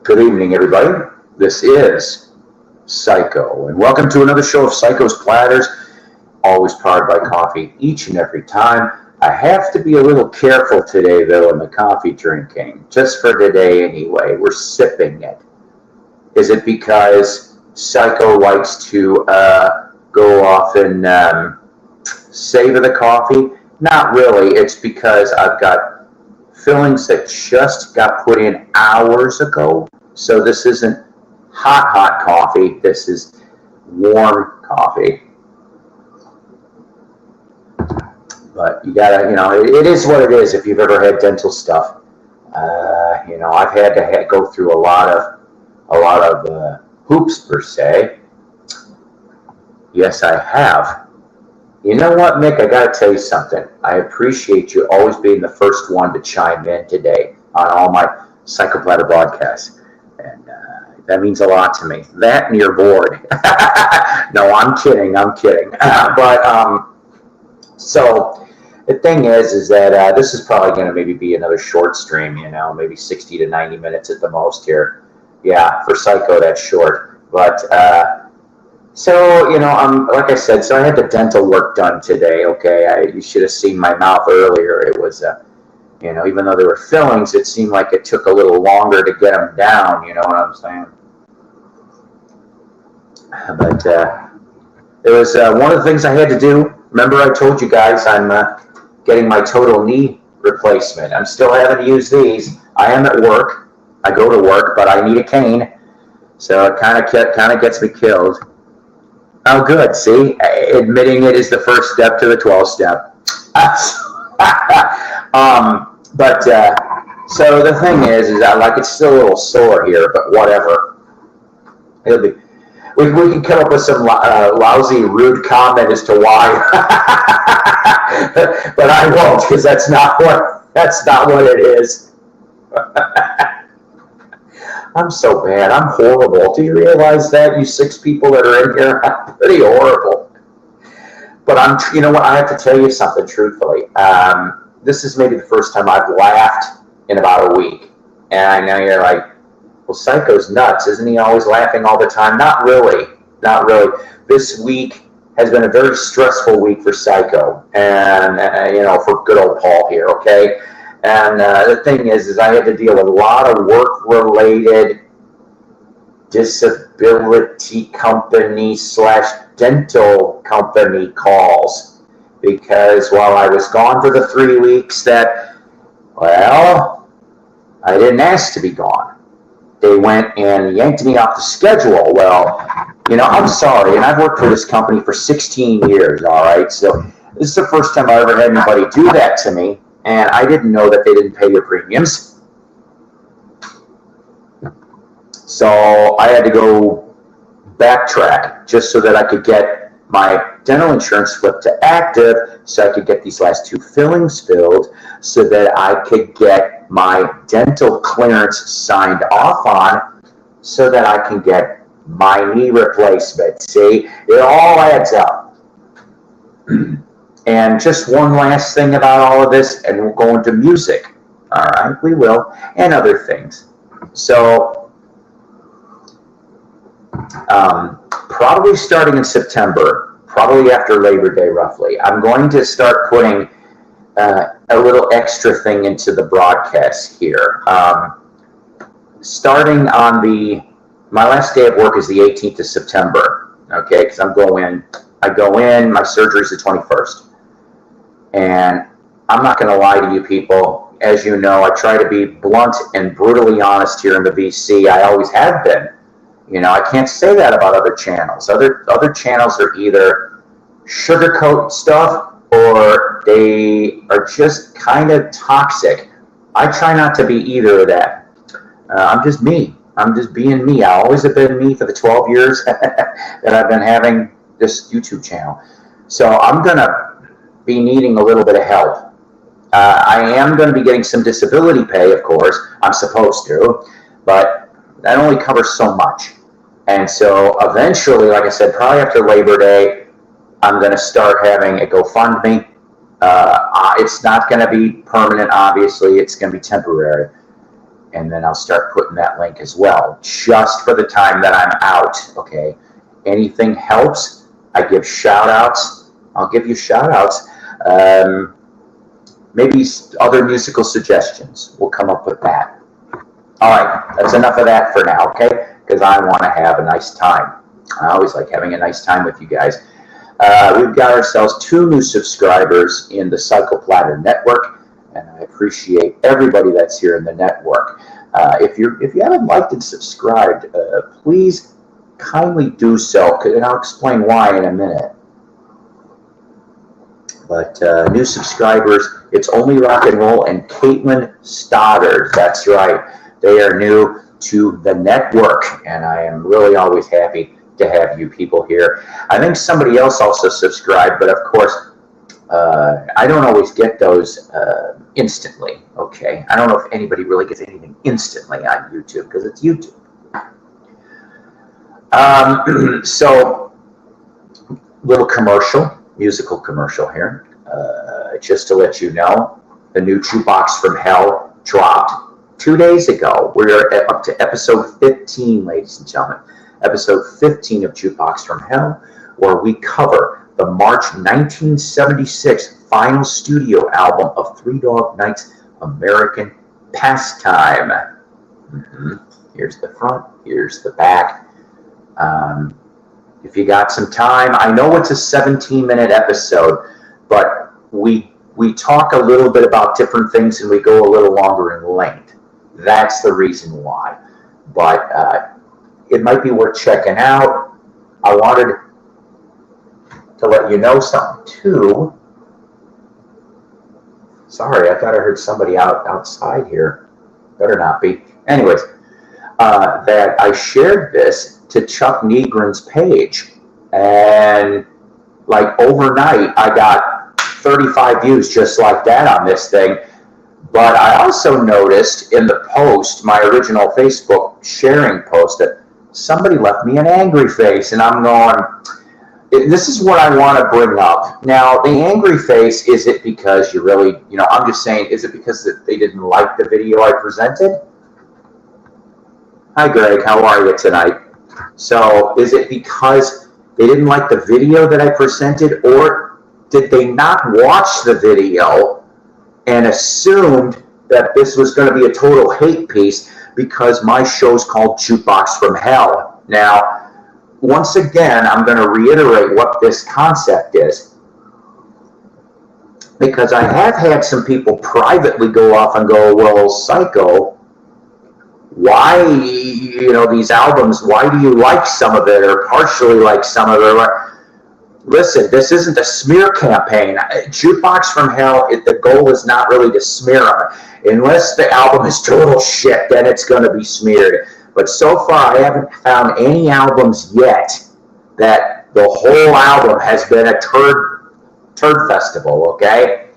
Good evening, everybody. This is Psycho, and welcome to another show of Psycho's Platters, always powered by coffee each and every time. I have to be a little careful today, though, in the coffee drinking, just for today anyway. We're sipping it. Is it because Psycho likes to go off and savor the coffee? Not really. It's because I've got fillings that just got put in hours ago. So this isn't hot coffee. This is warm coffee. But you gotta, it is what it is. If you've ever had dental stuff, I've had to go through a lot of hoops per se. Yes, I have. You know what, Mick? I gotta tell you something. I appreciate you always being the first one to chime in today on all my Psycho Platter broadcasts, and that means a lot to me. That and your board. No, I'm kidding. So. The thing is that this is probably going to maybe be another short stream, maybe 60 to 90 minutes at the most here. Yeah, for Psycho, that's short. But, I'm like I said, so I had the dental work done today, okay? You should have seen my mouth earlier. It was, even though there were fillings, it seemed like it took a little longer to get them down, you know what I'm saying? But it was one of the things I had to do. Remember I told you guys I'm getting my total knee replacement. I'm still having to use these. I am at work. I go to work, but I need a cane. So it kind of gets me killed. Oh, good. See, admitting it is the first step to the 12-step. So the thing is it's still a little sore here, but whatever. It'll be. We can come up with some lousy, rude comment as to why, but I won't, because that's not what it is. I'm so bad. I'm horrible. Do you realize that, you 6 people that are in here? I'm pretty horrible. But you know what? I have to tell you something truthfully. This is maybe the first time I've laughed in about a week, and I know you're like, well, Psycho's nuts. Isn't he always laughing all the time? Not really. This week has been a very stressful week for Psycho and, for good old Paul here, okay? And the thing is I had to deal with a lot of work-related disability company / dental company calls, because while I was gone for the 3 weeks I didn't ask to be gone. They went and yanked me off the schedule. Well, I'm sorry, and I've worked for this company for 16 years, all right? So this is the first time I ever had anybody do that to me, and I didn't know that they didn't pay your premiums. So I had to go backtrack just so that I could get my dental insurance flipped to active, so I could get these last 2 fillings filled, so that I could get my dental clearance signed off on, so that I can get my knee replacement. See, it all adds up. And just one last thing about all of this, and we'll go into music. All right, we will, and other things. So, probably starting in September, probably after Labor Day roughly, I'm going to start putting a little extra thing into the broadcast here. Starting on my last day of work is the 18th of September, okay, because I go in, my surgery's the 21st. And I'm not going to lie to you people. As you know, I try to be blunt and brutally honest here in the VC. I always have been. I can't say that about other channels. Other channels are either sugarcoat stuff or they are just kind of toxic. I try not to be either of that. I'm just me. I'm just being me. I always have been me for the 12 years that I've been having this YouTube channel. So I'm going to be needing a little bit of help. I am going to be getting some disability pay, of course. I'm supposed to, but that only covers so much. And so eventually, like I said, probably after Labor Day, I'm going to start having a GoFundMe It's not going to be permanent, obviously. It's going to be temporary. And then I'll start putting that link as well, just for the time that I'm out, okay? Anything helps. I give shout-outs. I'll give you shout-outs. Maybe other musical suggestions. We'll come up with that. All right, that's enough of that for now, okay? Because I want to have a nice time. I always like having a nice time with you guys. We've got ourselves 2 new subscribers in the Cycle Platter Network, and I appreciate everybody that's here in the network. If you haven't liked and subscribed, please kindly do so, and I'll explain why in a minute. But new subscribers, it's Only Rock and Roll and Caitlin Stoddard. That's right. They are new to the network, and I am really always happy to have you people here. I think somebody else also subscribed, but of course, I don't always get those instantly, okay? I don't know if anybody really gets anything instantly on YouTube, because it's YouTube. So, little commercial, musical commercial here. Just to let you know, the new Jukebox from Hell dropped 2 days ago. We're up to episode 15, ladies and gentlemen. Episode 15 of Jukebox from Hell, where we cover the March 1976 final studio album of Three Dog Night's American Pastime. Here's the front, here's the back. If you got some time, I know it's a 17-minute episode, but we talk a little bit about different things and we go a little longer in length. That's the reason why. But it might be worth checking out. I wanted to let you know something too. Sorry, I thought I heard somebody outside here. Better not be. Anyways, that I shared this to Chuck Negrin's page, and like overnight I got 35 views just like that on this thing. But I also noticed in the post, my original Facebook sharing post, that somebody left me an angry face, and I'm going, this is what I want to bring up. Now, the angry face, is it because you really, I'm just saying, is it because they didn't like the video I presented? Hi, Greg, how are you tonight? So, is it because they didn't like the video that I presented, or did they not watch the video and assumed that this was going to be a total hate piece because my show's called Jukebox from Hell? Now, once again, I'm going to reiterate what this concept is, because I have had some people privately go off and go, well, Psycho, why, these albums, why do you like some of it or partially like some of it? Listen, this isn't a smear campaign. Jukebox from Hell, the goal is not really to smear them. Unless the album is total shit, then it's going to be smeared. But so far, I haven't found any albums yet that the whole album has been a turd festival, okay?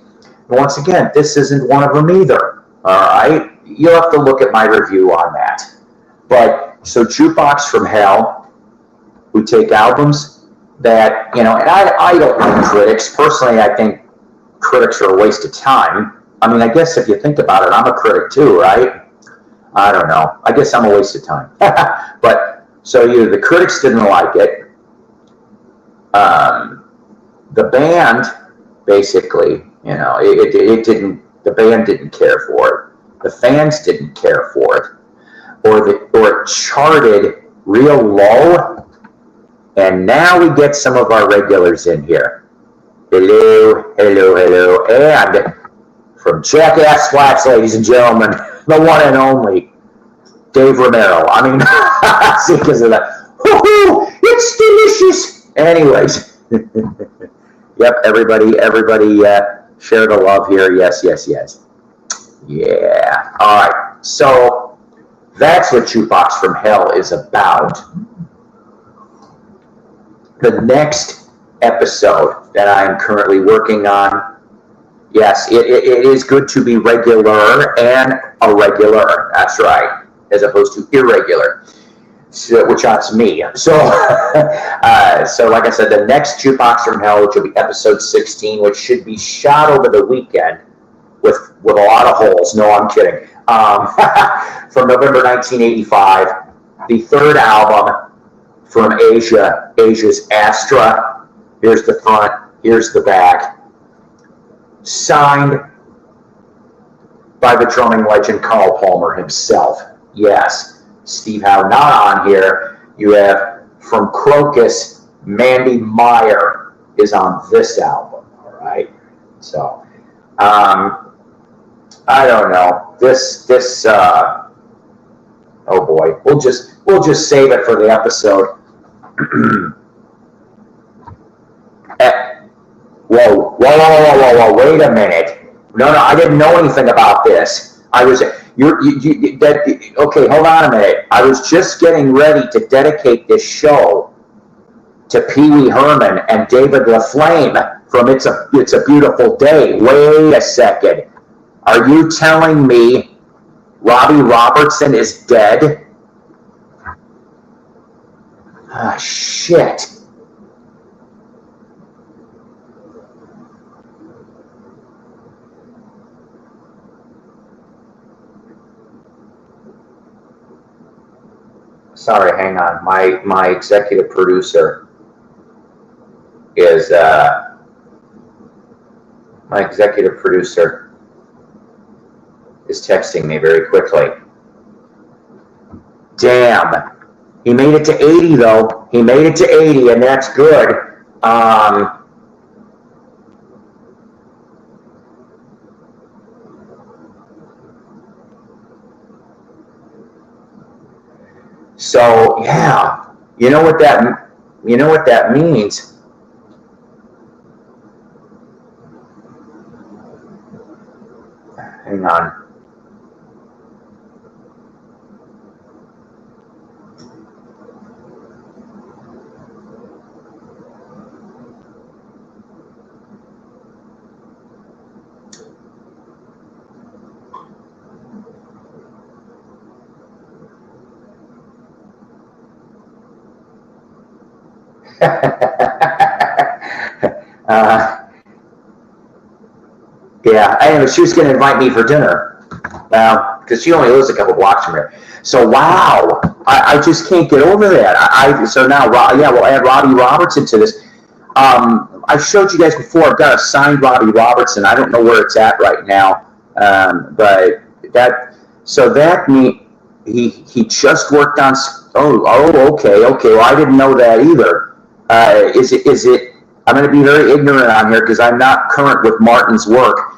And once again, this isn't one of them either, all right? You'll have to look at my review on that. But, so Jukebox from Hell, we take albums that, and I don't like critics. Personally, I think critics are a waste of time. I mean, I guess if you think about it, I'm a critic too, right? I don't know. I guess I'm a waste of time. But, so either the critics didn't like it, the band, basically, it didn't, the band didn't care for it. The fans didn't care for it. Or it charted real low. And now we get some of our regulars in here. Hello, hello, hello. And from Jackass Flats, ladies and gentlemen, the one and only Dave Romero. I mean, because of that. Woohoo! It's delicious. Anyways, yep. Everybody, share the love here. Yes. Yeah. All right. So that's what Jukebox from Hell is about. The next episode that I am currently working on, yes, it is good to be regular and a regular. That's right, as opposed to irregular. So, which that's me. So, so like I said, the next Jukebox from Hell, which will be episode 16, which should be shot over the weekend with a lot of holes. No, I'm kidding. From November 1985, the third album from Asia, Asia's Astra. Here's the front. Here's the back. Signed by the drumming legend Carl Palmer himself. Yes. Steve Howe not on here. You have from Crocus, Mandy Meyer is on this album. All right. So, I don't know. This oh boy. We'll just save it for the episode. Whoa. Wait a minute. No, I didn't know anything about this. Okay, hold on a minute. I was just getting ready to dedicate this show to Pee Wee Herman and David LaFlame from It's a Beautiful Day. Wait a second. Are you telling me Robbie Robertson is dead? Ah, shit. Sorry, hang on. My executive producer is texting me very quickly. Damn. He made it to 80 though. He made it to 80, and that's good. So yeah, you know what that means. Hang on. Yeah, anyway, she was going to invite me for dinner. Because she only lives a couple blocks from here. So, wow, I just can't get over that. So now, yeah, we'll add Robbie Robertson to this. I showed you guys before, I've got a signed Robbie Robertson. I don't know where it's at right now. But that means he just worked on, okay. Well, I didn't know that either. Is it, I'm going to be very ignorant on here because I'm not current with Martin's work.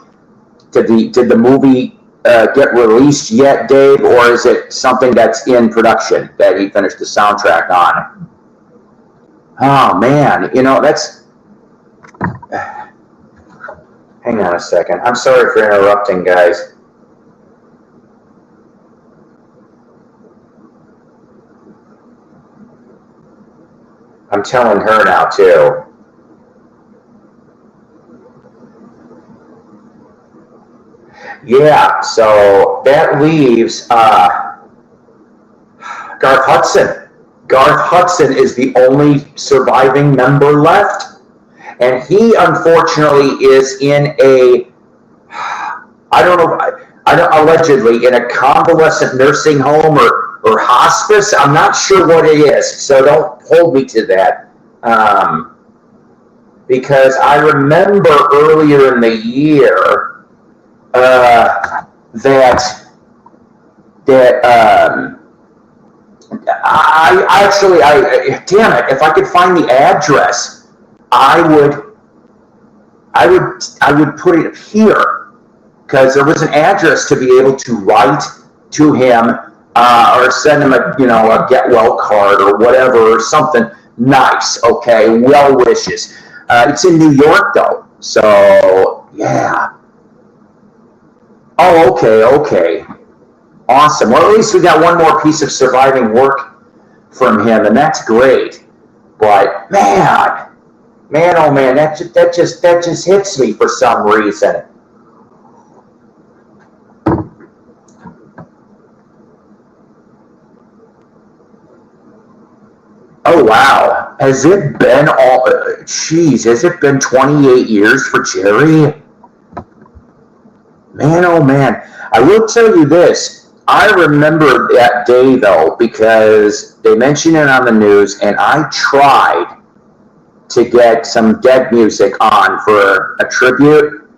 Did the movie get released yet, Dave, or is it something that's in production that he finished the soundtrack on? Oh man, that's. Hang on a second. I'm sorry for interrupting, guys. I'm telling her now too. Yeah, so that leaves Garth Hudson. Garth Hudson is the only surviving member left. And he, unfortunately, is in allegedly in a convalescent nursing home or hospice. I'm not sure what it is, so don't hold me to that. Because I remember earlier in the year, damn it, if I could find the address, I would put it here, because there was an address to be able to write to him, or send him a get well card or whatever, or something nice. Okay, well wishes. It's in New York though, so yeah. Oh, okay. Awesome. Well, at least we got one more piece of surviving work from him, and that's great. But man, oh man, that just hits me for some reason. wow. Has it been 28 years for Jerry? Man, oh man. I will tell you this. I remember that day, though, because they mentioned it on the news, and I tried to get some Dead music on for a tribute,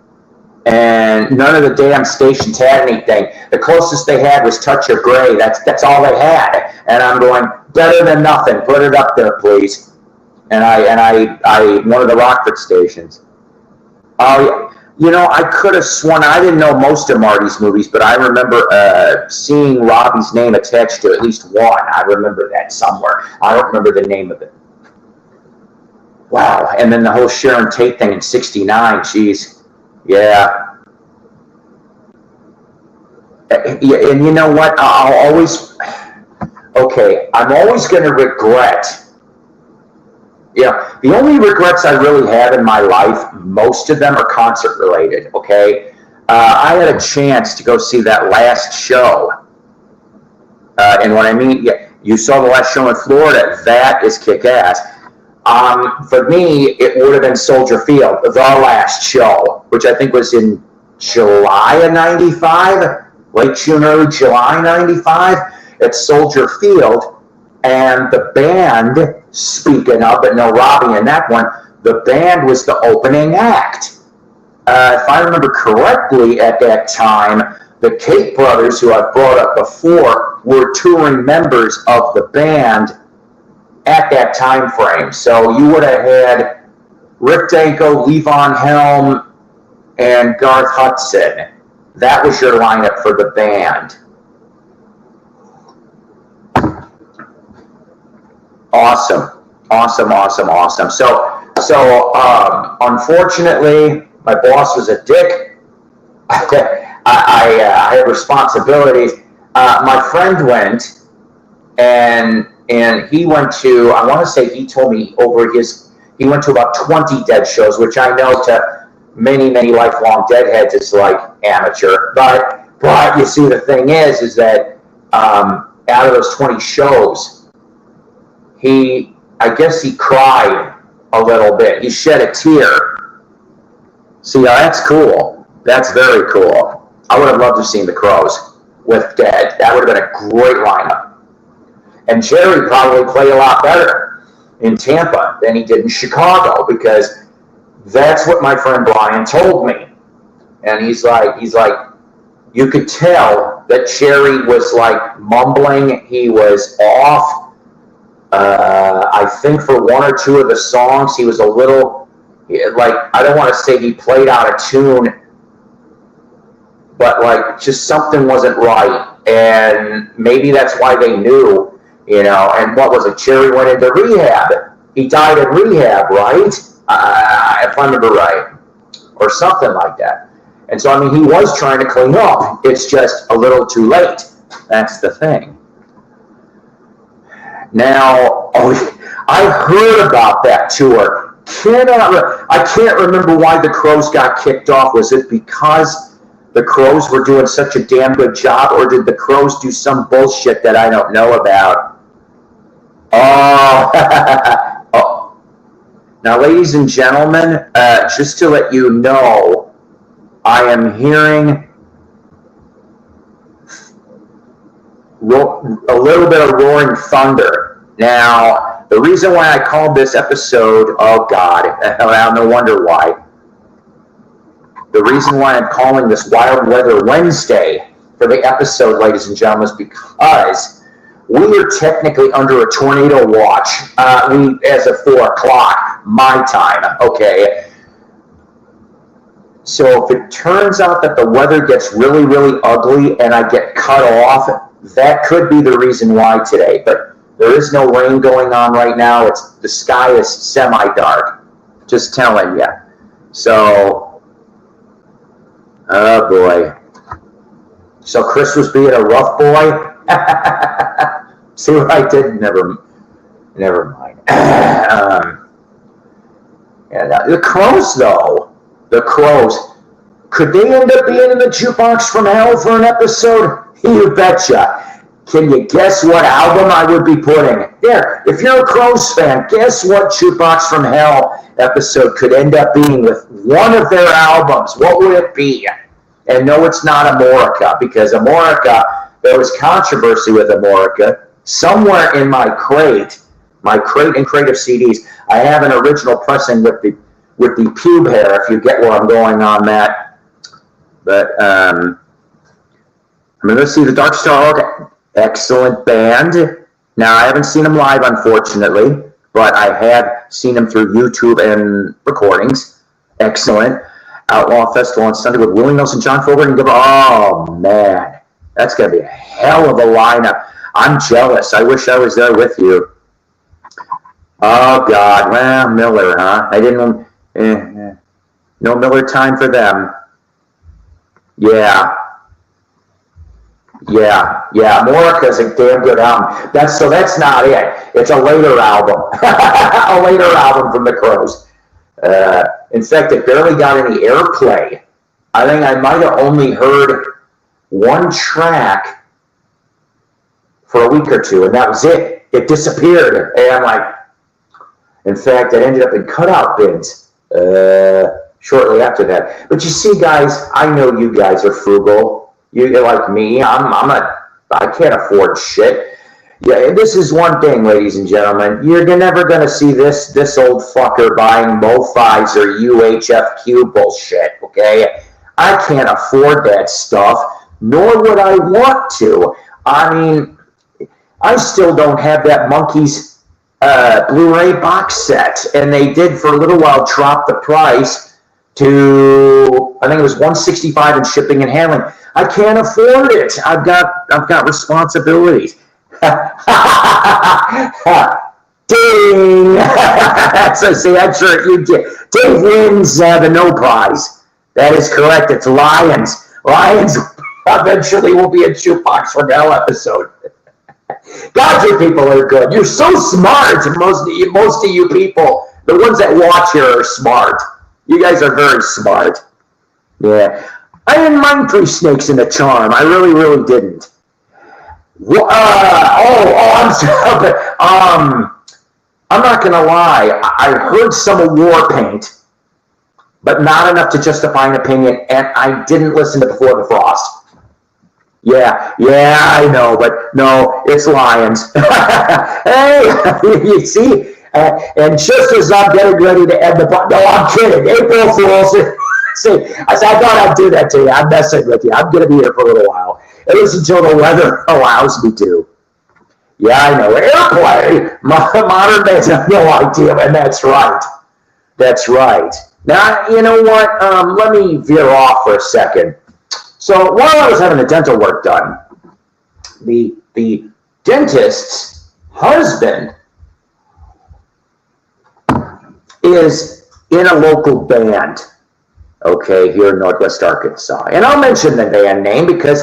and none of the damn stations had anything. The closest they had was Touch of Grey. That's all they had. And I'm going, better than nothing. Put it up there, please. And I one of the Rockford stations. You know, I could have sworn, I didn't know most of Marty's movies, but I remember seeing Robbie's name attached to at least one. I remember that somewhere. I don't remember the name of it. Wow. And then the whole Sharon Tate thing in '69. Geez. Yeah. And you know what? I'll always... Okay, I'm always going to regret... Yeah, the only regrets I really have in my life, most of them are concert related, okay? I had a chance to go see that last show. And what I mean, yeah, you saw the last show in Florida. That is kick-ass. For me, it would have been Soldier Field, the last show, which I think was in July of '95, late June, early July '95, at Soldier Field. And the band, speaking of, but no Robbie in that one, the band was the opening act. If I remember correctly at that time, the Kate brothers, who I've brought up before, were touring members of the band at that time frame. So you would have had Rick Danko, Levon Helm, and Garth Hudson. That was your lineup for the band. Awesome. So unfortunately, my boss was a dick. I had responsibilities. My friend went, and he went to, I want to say he told me he went to about 20 Dead shows, which I know to many lifelong Deadheads is like amateur. But you see, the thing is that out of those 20 shows, I guess he cried a little bit. He shed a tear. See, that's cool. That's very cool. I would have loved to have seen the Crows with Dead. That would have been a great lineup. And Jerry probably played a lot better in Tampa than he did in Chicago, because that's what my friend Brian told me. And he's like, you could tell that Jerry was like mumbling. He was off. I think for one or two of the songs, he was a little, like, I don't want to say he played out of tune, but like just something wasn't right. And maybe that's why they knew, you know. And what was it? Jerry went into rehab. He died in rehab, right? If I remember right, or something like that. And so, I mean, he was trying to clean up. It's just a little too late. That's the thing. Now, I heard about that tour. I can't remember why the Crows got kicked off. Was it because the Crows were doing such a damn good job, or did the Crows do some bullshit that I don't know about? Oh. Now, ladies and gentlemen, just to let you know, I am hearing a little bit of roaring thunder. Now, the reason why I called this episode, oh God, no wonder why. The reason why I'm calling this Wild Weather Wednesday for the episode, ladies and gentlemen, is because we are technically under a tornado watch as of 4 o'clock, my time, okay? So if it turns out that the weather gets really, really ugly and I get cut off, that could be the reason why today. But there is no rain going on right now. The sky is semi-dark. Just telling you. So, oh boy. So Chris was being a rough boy? See what I did? Never mind. The Crows, though. The Crows. Could they end up being in the Jukebox from Hell for an episode? You betcha. Can you guess what album I would be putting? There, if you're a Crowes fan, guess what Jukebox from Hell episode could end up being with one of their albums? What would it be? And no, it's not Amorica, because Amorica, there was controversy with Amorica. Somewhere in my crate and crate of CDs, I have an original pressing with the pube hair, if you get where I'm going on that. But I mean, let's see, the Dark Star Orchestra, excellent band. Now, I haven't seen them live, unfortunately, but I have seen them through YouTube and recordings. Excellent. Outlaw Festival on Sunday with Willie Nelson, John Fogerty, and oh man, that's gonna be a hell of a lineup. I'm jealous. I wish I was there with you. Oh God, well, Miller, huh? I didn't. No Miller time for them. Yeah. Morica's a damn good album. That's not it. It's a later album. A later album from the Crowes. In fact, it barely got any airplay. I think I might have only heard one track for a week or two, and that was it. It disappeared. And I'm like, in fact, it ended up in cutout bins shortly after that. But you see, guys, I know you guys are frugal. You're like me. I can't afford shit. Yeah, this is one thing, ladies and gentlemen. You're never going to see this old fucker buying MoFis or UHFQ bullshit, okay? I can't afford that stuff, nor would I want to. I mean, I still don't have that Monkees Blu-ray box set, and they did for a little while drop the price to, I think it was $165 in shipping and handling. I can't afford it. I've got responsibilities. Ding! So see, I'm sure you did. Dave wins the no prize. That is correct. It's Lions. Lions eventually will be a Jukebox from Hell episode. God, you people are good. You're so smart. Most of you people, the ones that watch here, are smart. You guys are very smart. Yeah. I didn't mind 3 Snakes in a Charm. I really, really didn't. I'm sorry. I'm not gonna lie. I heard some of Warpaint, but not enough to justify an opinion, and I didn't listen to Before the Frost. Yeah, I know, but no, it's Lions. Hey, you see, and just as I'm getting ready to end the no, I'm kidding. April Fools. See, I thought I'd do that to you. I'm messing with you. I'm going to be here for a little while. At least until the weather allows me to. Yeah, I know. Airplay. Modern days have no idea, and that's right. That's right. Now, you know what? Let me veer off for a second. So while I was having the dental work done, the dentist's husband is in a local band, okay, here in Northwest Arkansas. And I'll mention the band name because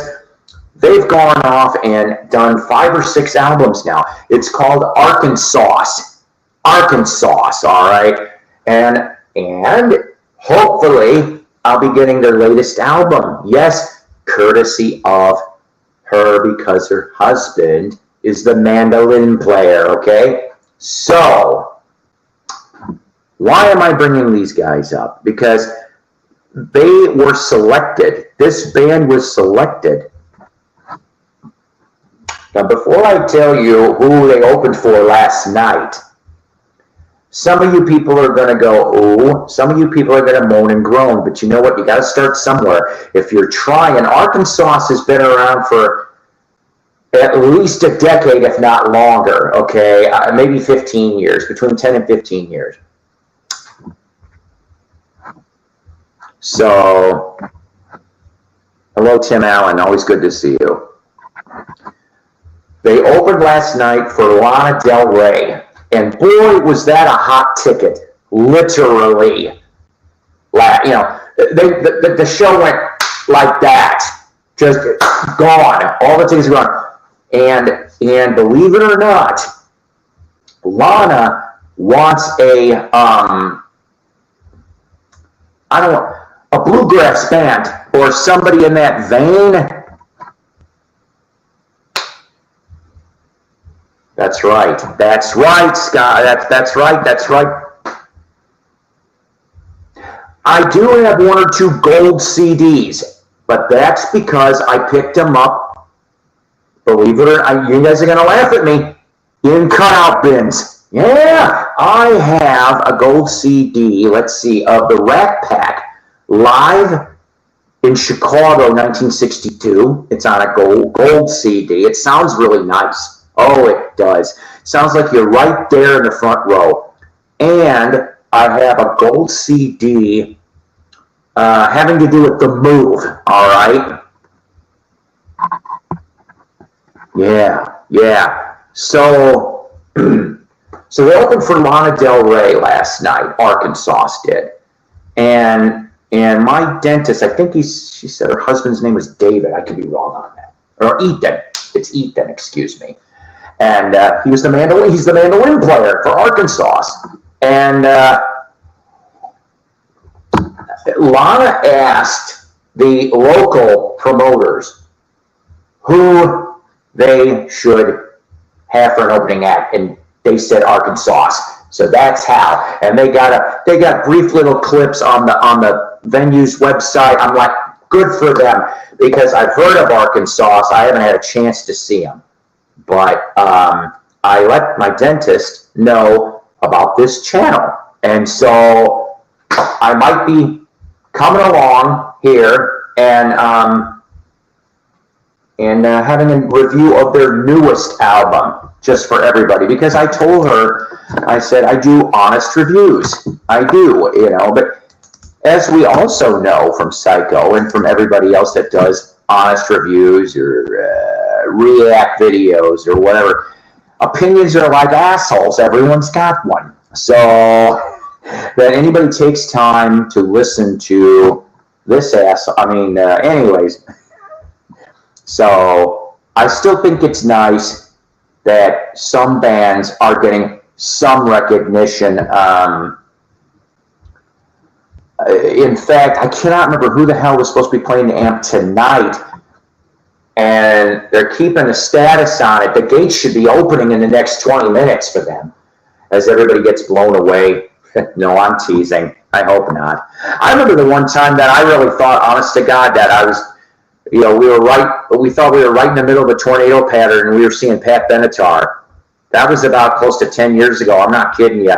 they've gone off and done 5 or 6 albums now. It's called Arkansas. Arkansas, all right? And hopefully I'll be getting their latest album. Yes, courtesy of her, because her husband is the mandolin player, okay? So, why am I bringing these guys up? Because they were selected. This band was selected. Now, before I tell you who they opened for last night, some of you people are going to go, ooh, some of you people are going to moan and groan, but you know what? You got to start somewhere. If you're trying, Arkansas has been around for at least a decade, if not longer, okay? Maybe 15 years, between 10 and 15 years. So, hello, Tim Allen. Always good to see you. They opened last night for Lana Del Rey. And boy, was that a hot ticket, literally. You know, the show went like that, just gone. All the tickets are gone. And believe it or not, Lana wants a bluegrass band or somebody in that vein. That's right. That's right, Scott. That's right. That's right. I do have one or two gold CDs, but that's because I picked them up, believe it or not, you guys are going to laugh at me, in cutout bins. Yeah, I have a gold CD, let's see, of the Rat Pack live in Chicago, 1962. It's on a gold CD. It sounds really nice. Oh, it does. Sounds like you're right there in the front row. And I have a gold CD having to do with The Move, all right? Yeah. So, so they opened for Lana Del Rey last night. Arkansas did. And my dentist, I think she said her husband's name was David. I could be wrong on that. Or Ethan. It's Ethan, excuse me. And he's the mandolin player for Arkansas. And Lana asked the local promoters who they should have for an opening act, and they said Arkansas. So that's how. And they got brief little clips on the venue's website. I'm like, good for them, because I've heard of Arkansas. I haven't had a chance to see them. But I let my dentist know about this channel. And so I might be coming along here and having a review of their newest album, just for everybody. Because I told her, I said, I do honest reviews. I do, But as we also know from Psycho and from everybody else that does honest reviews or react videos or whatever, opinions are like assholes. Everyone's got one. So that anybody takes time to listen to this anyways. So I still think it's nice that some bands are getting some recognition. In fact, I cannot remember who the hell was supposed to be playing the amp tonight, and they're keeping a status on it. The gates should be opening in the next 20 minutes for them as everybody gets blown away. No, I'm teasing. I hope not. I remember the one time that I really thought, honest to God, that I was, we thought we were right in the middle of a tornado pattern, and we were seeing Pat Benatar. That was about close to 10 years ago. I'm not kidding you.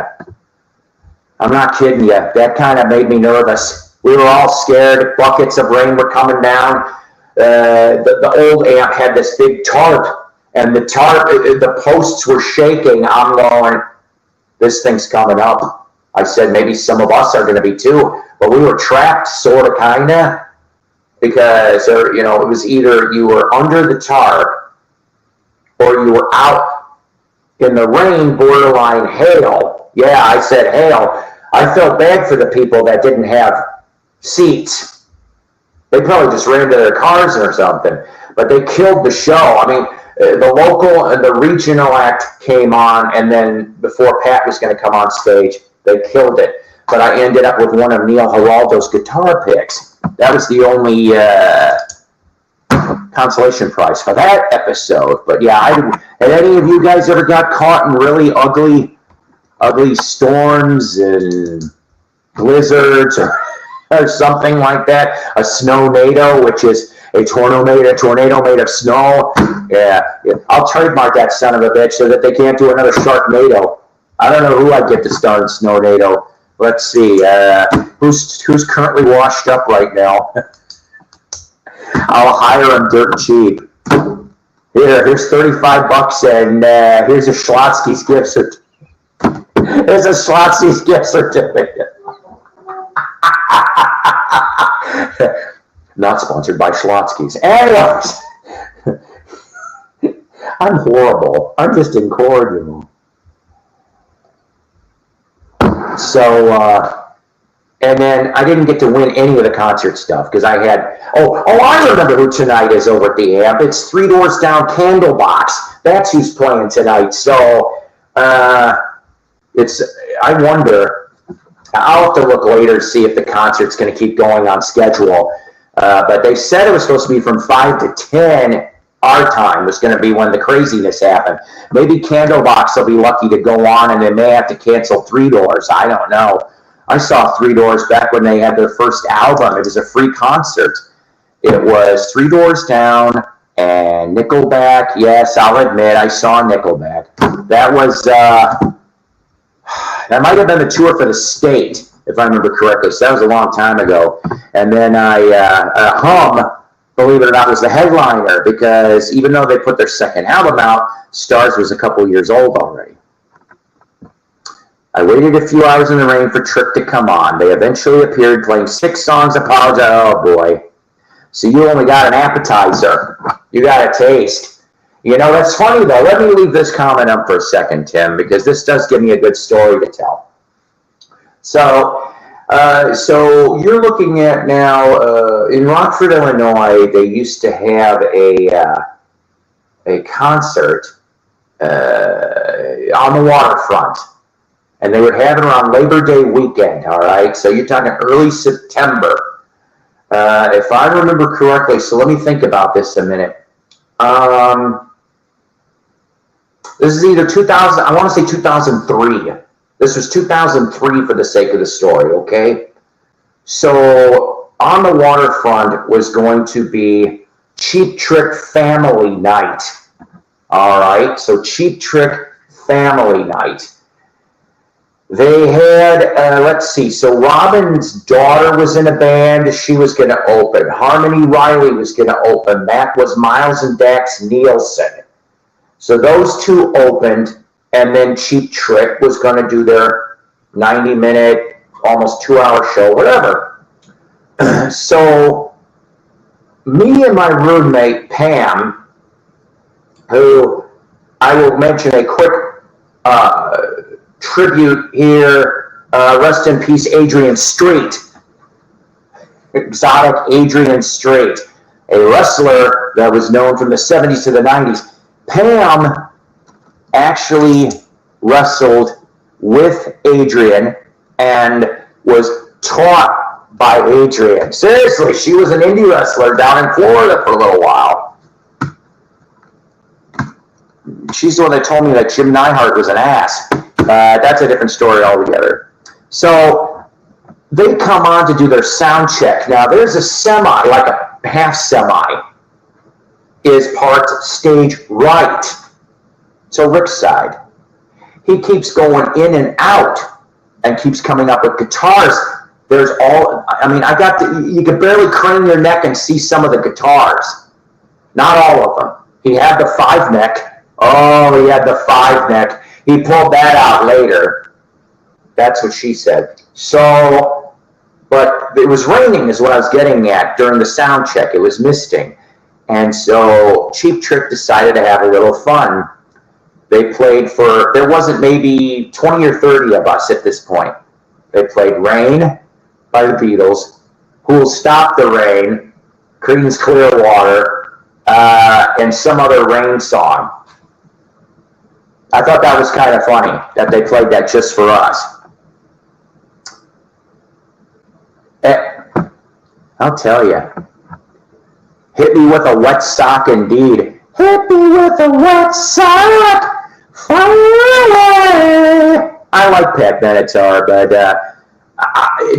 That kind of made me nervous. We were all scared. Buckets of rain were coming down. The old amp had this big tarp, and the posts were shaking. I'm going, this thing's coming up. I said, maybe some of us are going to be too. But we were trapped, sort of, kind of, because, it was either you were under the tarp or you were out in the rain, borderline hail. Yeah, I said hail. I felt bad for the people that didn't have seats. They probably just ran to their cars or something. But they killed the show. I mean, the local and the regional act came on, and then before Pat was going to come on stage, they killed it. But I ended up with one of Neil Giraldo's guitar picks. That was the only consolation prize for that episode. But yeah, had any of you guys ever got caught in really ugly storms and blizzards or something like that? A snow-nado, which is a tornado made of snow. Yeah, I'll trademark that son of a bitch so that they can't do another Sharknado. I don't know who I'd get to star in Snow-nado. Let's see, who's currently washed up right now? I'll hire him dirt cheap. Here's $35, and here's a Schlotzsky's gift certificate. There's a Schlotzsky's gift certificate. Not sponsored by Schlotzsky's. Anyways, I'm horrible. I'm just incorrigible. So, and then I didn't get to win any of the concert stuff because I had, I remember who tonight is over at the amp. It's Three Doors Down Candlebox. That's who's playing tonight. So, I wonder, I'll have to look later to see if the concert's going to keep going on schedule. But they said it was supposed to be from 5 to 10, our time was going to be when the craziness happened. Maybe Candlebox will be lucky to go on and they may have to cancel Three Doors. I don't know. I saw Three Doors back when they had their first album. It was a free concert. It was Three Doors Down and Nickelback. Yes, I'll admit I saw Nickelback. That was, that might have been the tour for the state, if I remember correctly. So that was a long time ago. And then Hum, believe it or not, was the headliner because even though they put their second album out, Stars was a couple years old already. I waited a few hours in the rain for Trick to come on. They eventually appeared playing 6 songs. Apologize. Oh, boy. So you only got an appetizer. You got a taste. You know, that's funny, though. Let me leave this comment up for a second, Tim, because this does give me a good story to tell. So you're looking at now, in Rockford, Illinois, they used to have a concert on the waterfront. And they would have it around Labor Day weekend, all right? So you're talking early September. If I remember correctly, so let me think about this a minute. This is either 2000, I want to say 2003. This was 2003 for the sake of the story, okay? So on the waterfront was going to be Cheap Trick Family Night, all right? So Cheap Trick Family Night. They had, let's see, so Robin's daughter was in a band. She was going to open. Harmony Riley was going to open. That was Miles and Dax Nielsen. So those two opened, and then Cheap Trick was going to do their 90-minute, almost 2-hour show, whatever. So me and my roommate, Pam, who I will mention a quick tribute here, rest in peace, Adrian Street, Exotic Adrian Street, a wrestler that was known from the 70s to the 90s. Pam actually wrestled with Adrian and was taught by Adrian. Seriously, she was an indie wrestler down in Florida for a little while. She's the one that told me that Jim Neihart was an ass. That's a different story altogether. So they come on to do their sound check. Now there's a semi, like a half semi, is parked stage right. So Rick's side. He keeps going in and out and keeps coming up with guitars. There's all, I mean, you could barely crane your neck and see some of the guitars. Not all of them. He had the 5-neck. Oh, he had the 5-neck. He pulled that out later. That's what she said. So, but it was raining is what I was getting at during the sound check. It was misting. And so Cheap Trick decided to have a little fun. They played for, there wasn't maybe 20 or 30 of us at this point. They played Rain by the Beatles, Who'll Stop the Rain, Creedence Clearwater, and some other Rain song. I thought that was kind of funny that they played that just for us. I'll tell you. Hit me with a wet sock indeed. Hit me with a wet sock. I like Pat Benatar, but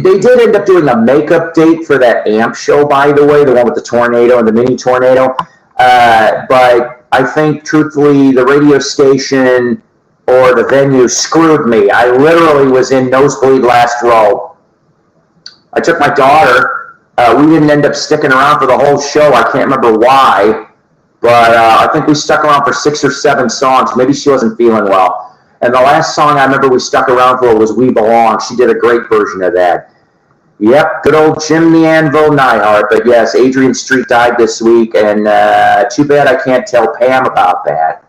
they did end up doing a makeup date for that AMP show, by the way, the one with the tornado and the mini tornado. But I think, truthfully, the radio station or the venue screwed me. I literally was in nosebleed last row. I took my daughter. We didn't end up sticking around for the whole show. I can't remember why, but I think we stuck around for 6 or 7 songs. Maybe she wasn't feeling well. And the last song I remember we stuck around for was We Belong. She did a great version of that. Yep, good old Jim the Anvil Neihart. But yes, Adrian Street died this week, and too bad I can't tell Pam about that.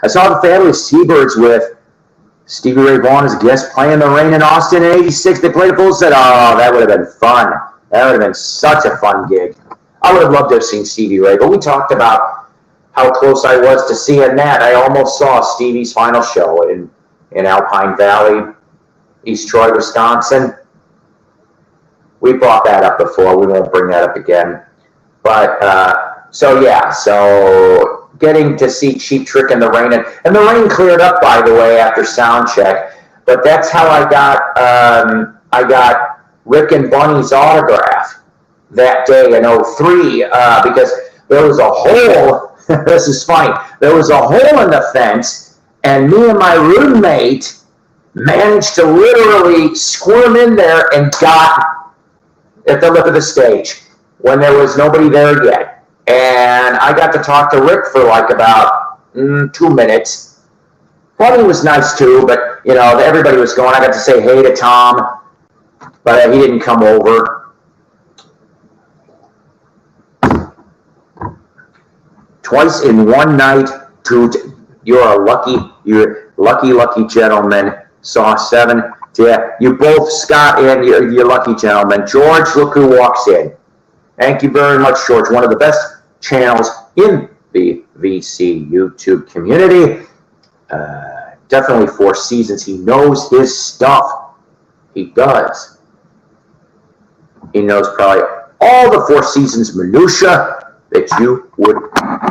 I saw the Fabulous T-Birds with Stevie Ray Vaughan as a guest playing the Rain in Austin in '86. They played a full set. Oh, that would have been fun. That would have been such a fun gig. I would have loved to have seen Stevie Ray, but we talked about how close I was to seeing that. I almost saw Stevie's final show in Alpine Valley, East Troy, Wisconsin. We brought that up before. We won't bring that up again. But So getting to see Cheap Trick in the rain, and the rain cleared up, by the way, after sound check. But that's how I got Rick and Bunny's autograph that day in 03, because there was a hole. This is funny. There was a hole in the fence, and me and my roommate managed to literally squirm in there and got at the lip of the stage when there was nobody there yet. And I got to talk to Rick for like about 2 minutes. Bunny was nice too, but everybody was going. I got to say hey to Tom, but he didn't come over. Twice in one night, dude. You're lucky gentleman. Saw 7. Yeah, you both, Scott, and you're lucky gentlemen. George, look who walks in. Thank you very much, George. One of the best channels in the VC YouTube community. Definitely 4 seasons. He knows his stuff. He does. He knows probably all the 4 seasons minutia that you would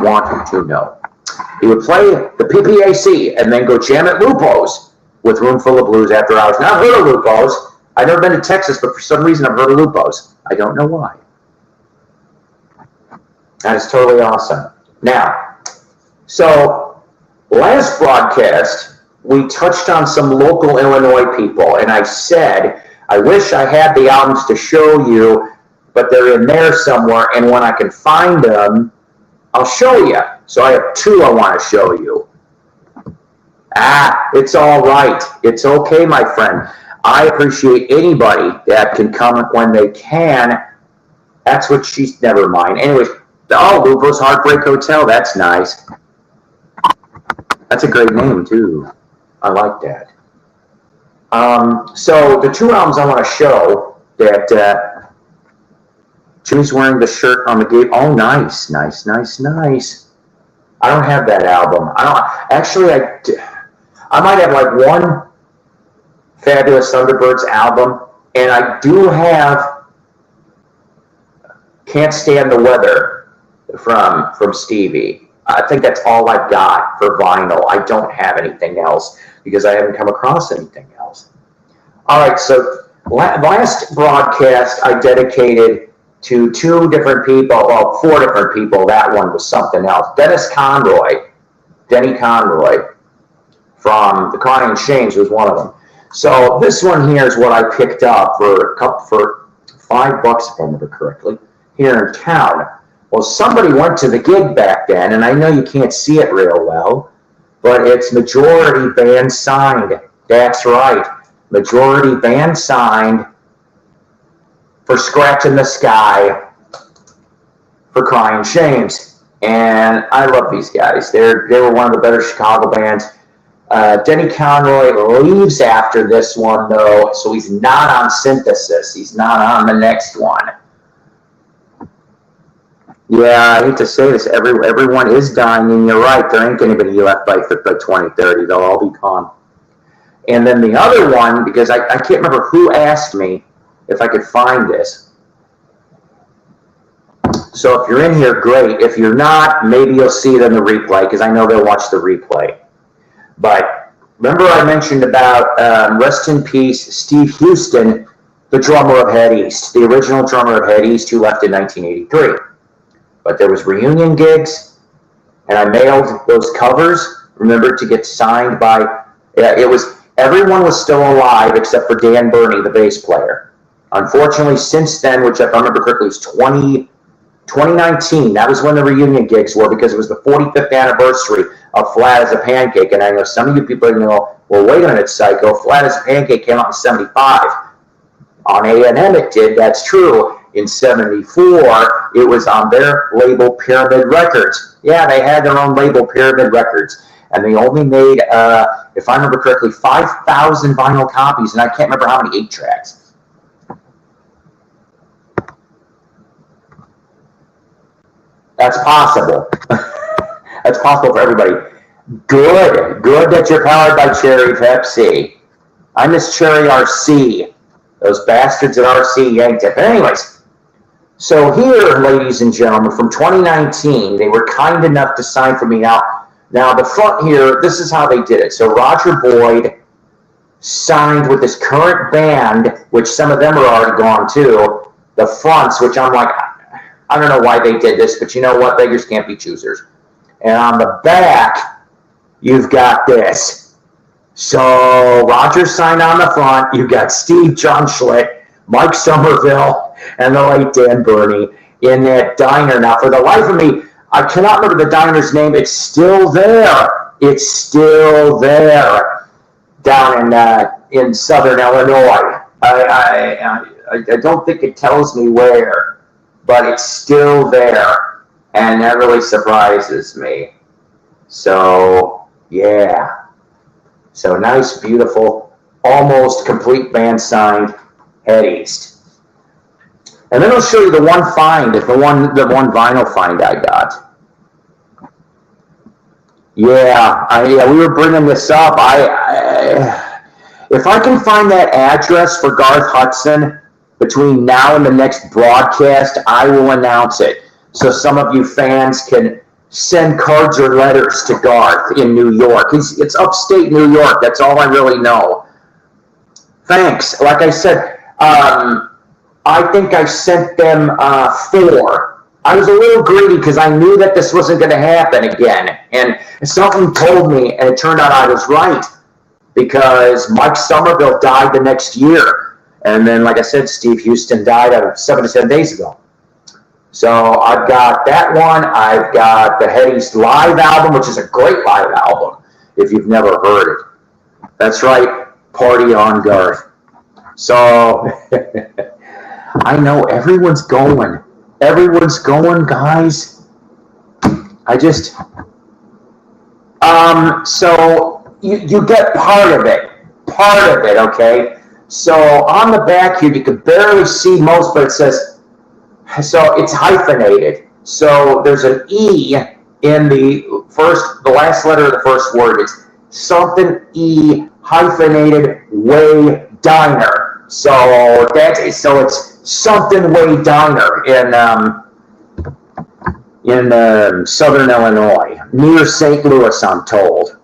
want to know. He would play the PPAC and then go jam at Lupo's with Roomful of Blues after hours. Now, I've heard of Lupo's. I've never been to Texas, but for some reason I've heard of Lupo's. I don't know why. That is totally awesome. Now, so last broadcast, we touched on some local Illinois people, and I said, I wish I had the albums to show you, but they're in there somewhere, and when I can find them, I'll show you. So I have 2 I want to show you. It's all right. It's okay, my friend. I appreciate anybody that can come when they can. That's what she's, never mind. Anyways, Lupo's Heartbreak Hotel. That's nice. That's a great name, too. I like that. So the 2 albums I want to show that Jimmy's wearing the shirt on the gate. Oh, nice. I don't have that album. I might have like one Fabulous Thunderbirds album, and I do have Can't Stand the Weather from Stevie. I think that's all I've got for vinyl. I don't have anything else because I haven't come across anything else. All right, so last broadcast I dedicated to 2 different people, well, 4 different people. That one was something else. Denny Conroy from the Crying and Shames was one of them. So this one here is what I picked up for $5, if I remember correctly, here in town. Well, somebody went to the gig back then, and I know you can't see it real well, but it's Majority Band signed. That's right. Majority Band signed for Scratch in the Sky for Crying Shames. And I love these guys. They were one of the better Chicago bands. Denny Conroy leaves after this one, though, so he's not on Synthesis. He's not on the next one. Yeah, I hate to say this. Everyone is dying, and you're right. There ain't anybody left by 2030. They'll all be gone. And then the other one, because I can't remember who asked me if I could find this. So if you're in here, great. If you're not, maybe you'll see it in the replay, because I know they'll watch the replay. But remember I mentioned about, rest in peace, Steve Houston, the drummer of Head East, the original drummer of Head East, who left in 1983. But there was reunion gigs, and I mailed those covers, remember, to get signed by, everyone was still alive except for Dan Burney, the bass player. Unfortunately, since then, which if I remember correctly was 2019, that was when the reunion gigs were, because it was the 45th anniversary of Flat as a Pancake. And I know some of you people are going to go, well, wait a minute, Psycho. Flat as a Pancake came out in 75. On A&M it did, that's true. In 74, it was on their label Pyramid Records. Yeah, they had their own label, Pyramid Records. And they only made, if I remember correctly, 5,000 vinyl copies, and I can't remember how many 8-tracks. That's possible. That's possible for everybody. Good that you're powered by Cherry Pepsi. I miss Cherry RC. Those bastards at RC yanked it. But anyways, So here, ladies and gentlemen, from 2019, they were kind enough to sign for me. Now the front here, this is how they did it. So Roger Boyd signed with this current band, which some of them are already gone too. The fronts, which I'm like, I don't know why they did this, but you know what? Beggars can't be choosers. And on the back, you've got this. So Roger signed on the front. You've got Steve John Schlitt, Mike Somerville, and the late Dan Burney in that diner. Now, for the life of me, I cannot remember the diner's name. It's still there. It's still there down in Southern Illinois. I don't think it tells me where, but it's still there, and that really surprises me. So, yeah. So nice, beautiful, almost complete band signed Head East. And then I'll show you the one find, the one vinyl find I got. Yeah, we were bringing this up. If I can find that address for Garth Hudson between now and the next broadcast, I will announce it. So some of you fans can send cards or letters to Garth in New York. It's upstate New York. That's all I really know. Thanks. Like I said, I think I sent them 4. I was a little greedy because I knew that this wasn't going to happen again. And something told me, and it turned out I was right, because Mike Somerville died the next year. And then, like I said, Steve Houston died 7 to 10 days ago. So I've got that one. I've got the Head East live album, which is a great live album if you've never heard it. That's right, Party on Garth. So I know everyone's going. Everyone's going, guys. So you get part of it, okay? So on the back here, you can barely see most, but it says, so it's hyphenated. So there's an E in the last letter of the first word. It's something E hyphenated Way Diner. So it's something Way Diner in Southern Illinois, near St. Louis, I'm told.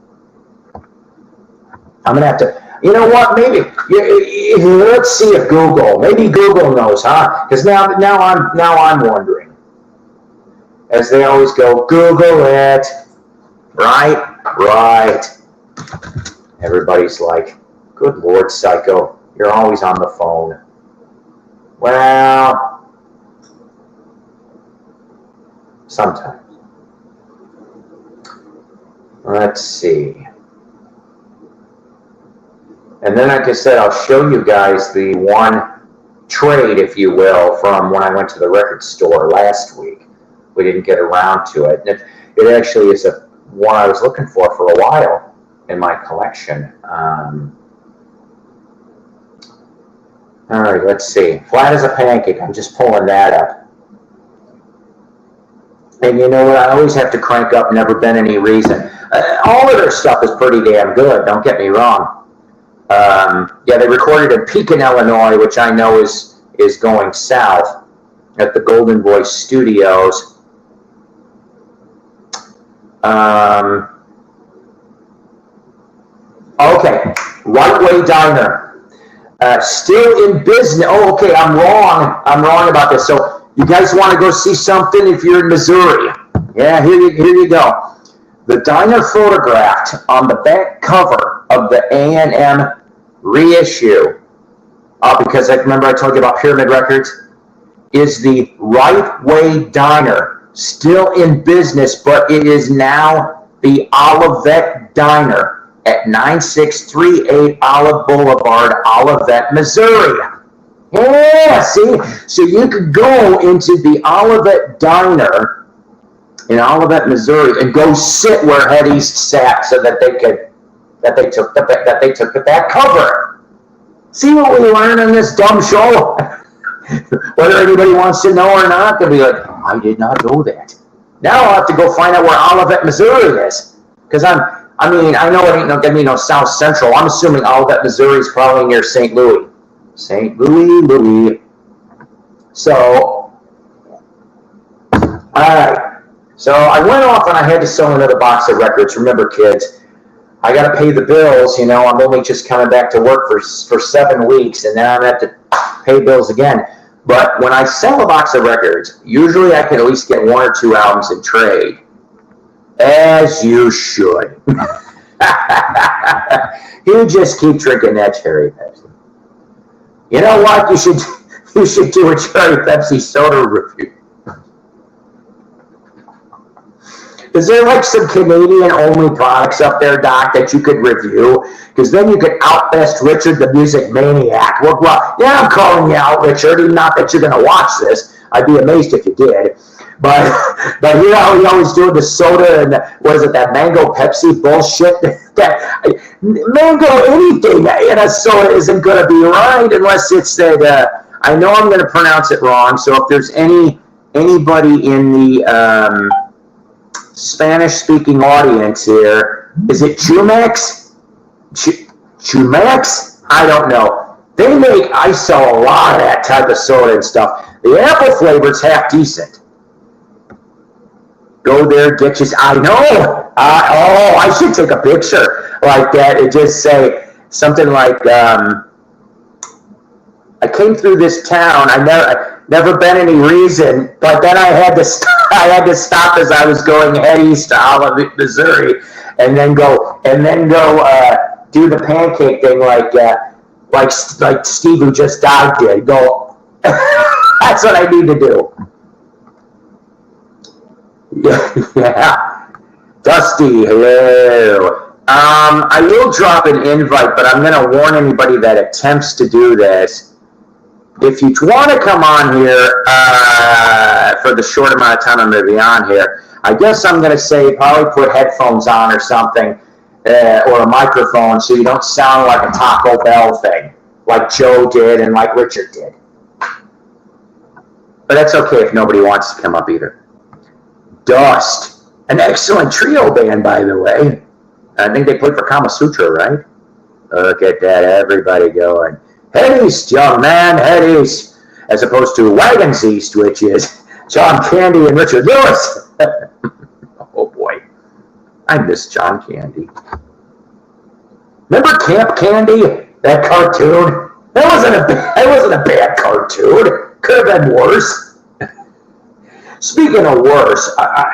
I'm gonna have to. You know what? Maybe let's see if maybe Google knows, huh? Because now I'm wondering. As they always go, Google it. Right. Everybody's like, good Lord, psycho, you're always on the phone. Well, sometimes. Let's see. And then, like I said, I'll show you guys the one trade, if you will, from when I went to the record store last week. We didn't get around to it. And it actually is one I was looking for a while in my collection. All right, let's see. Flat as a Pancake. I'm just pulling that up. And you know what? I always have to crank up Never Been Any Reason. All of their stuff is pretty damn good, don't get me wrong. They recorded in Pekin, Illinois, which I know is going south, at the Golden Voice Studios. Okay, Right Way Diner. Still in business. Oh, okay, I'm wrong about this. So you guys want to go see something if you're in Missouri? Yeah, here you go. The diner photographed on the back cover of the A&M reissue, because remember I told you about Pyramid Records, is the Right Way Diner, still in business, but it is now the Olivet Diner at 9638 Olive Boulevard, Olivet, Missouri. Yeah, see? So you could go into the Olivet Diner in Olivet, Missouri, and go sit where Head East sat, so that they took the back cover. See what we learn in this dumb show? Whether anybody wants to know or not, they'll be like, I did not know that. Now I'll have to go find out where Olivet, Missouri is, because I know it ain't gonna be no South Central. I'm assuming Olivet, Missouri is probably near St. Louis. St. Louis. So All right. So I went off and I had to sell another box of records. Remember, kids, I got to pay the bills. You know, I'm only just coming back to work for 7 weeks, and then I'm going to have to pay bills again. But when I sell a box of records, usually I can at least get 1 or 2 albums in trade. As you should. You just keep drinking that cherry Pepsi. You know what? You should do a cherry Pepsi soda review. Is there like some Canadian-only products up there, Doc, that you could review? Because then you could outbest Richard the Music Maniac. Well, yeah, I'm calling you out, Richard. Not that you're going to watch this. I'd be amazed if you did. But you know, you always do the soda and what is it, that mango Pepsi bullshit? That mango anything in a soda isn't going to be right unless it's that. I know I'm going to pronounce it wrong. So if there's anybody in the Spanish-speaking audience here, is it Chumex? Chumex? I don't know. I sell a lot of that type of soda and stuff. The apple flavor's half decent. Go there, get you. I know. I should take a picture like that and just say something like, I came through this town. I never been any reason, but then I had to stop as I was going head east to Olive, Missouri, and then go do the pancake thing like Steve who just died did. Go. That's what I need to do. Yeah. Dusty, hello. I will drop an invite, but I'm going to warn anybody that attempts to do this. If you want to come on here for the short amount of time I'm going to be on here, I guess I'm going to say probably put headphones on or something, or a microphone so you don't sound like a Taco Bell thing, like Joe did and like Richard did. But that's okay if nobody wants to come up either. Dust, an excellent trio band, by the way. I think they played for Kama Sutra, right? Look at that, everybody going. Head east, young man, head east. As opposed to Wagons East, which is John Candy and Richard Lewis. Oh boy, I miss John Candy. Remember Camp Candy? That cartoon? That wasn't a bad cartoon. Could have been worse. Speaking of worse,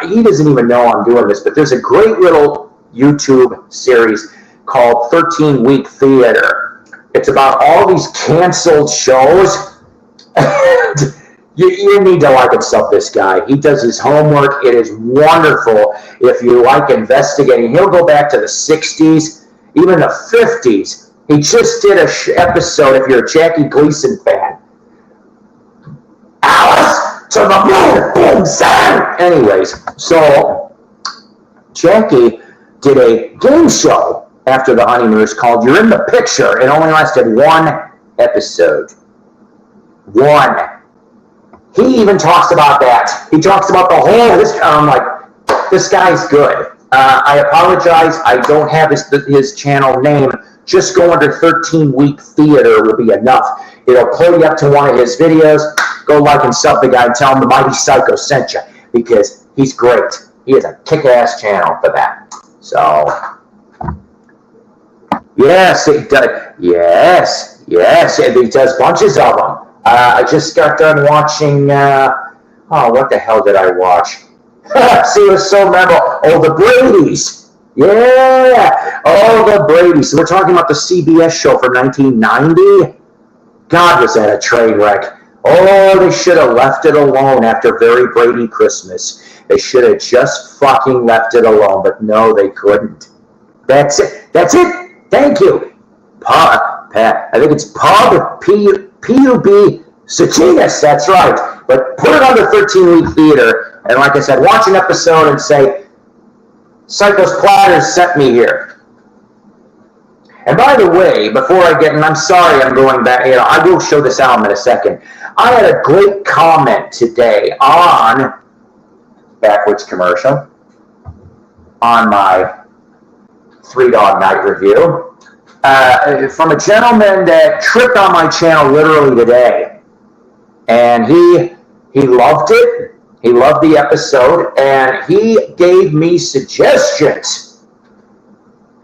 he doesn't even know I'm doing this, but there's a great little YouTube series called 13 Week Theater. It's about all these canceled shows. You need to like and sub this guy. He does his homework. It is wonderful. If you like investigating, he'll go back to the 60s, even the 50s. He just did an episode, if you're a Jackie Gleason fan. Alice! To the moon, boom, Sam! Anyways, so Jackie did a game show after the honeymooners called You're in the Picture. It only lasted 1 episode. 1. He even talks about that. He talks about the whole history. I'm like, this guy's good. I apologize. I don't have his channel name. Just go under 13 Week Theater will be enough. It'll pull you up to one of his videos. Go like and sub the guy and tell him the Mighty Psycho sent you because he's great. He has a kick-ass channel for that. So, yes, it does. Yes, he does bunches of them. I just got done watching, what the hell did I watch? See, it was so memorable. Oh, the Brady's. Yeah. Oh, the Brady's. So we're talking about the CBS show from 1990. God, was that a train wreck. Oh, they should have left it alone after Very Brady Christmas. They should have just fucking left it alone, but no, they couldn't. That's it. Thank you. I think it's Pub, P-U-B, Sachinas, that's right. But put it under 13 Week Theater, and like I said, watch an episode and say, Psycho's Platters sent me here. And by the way, before I get, and I'm sorry I'm going back, I will show this album in a second. I had a great comment today on Backwoods Commercial, on my 3 Dog Night review, from a gentleman that tripped on my channel literally today. And he loved it, He loved the episode, and he gave me suggestions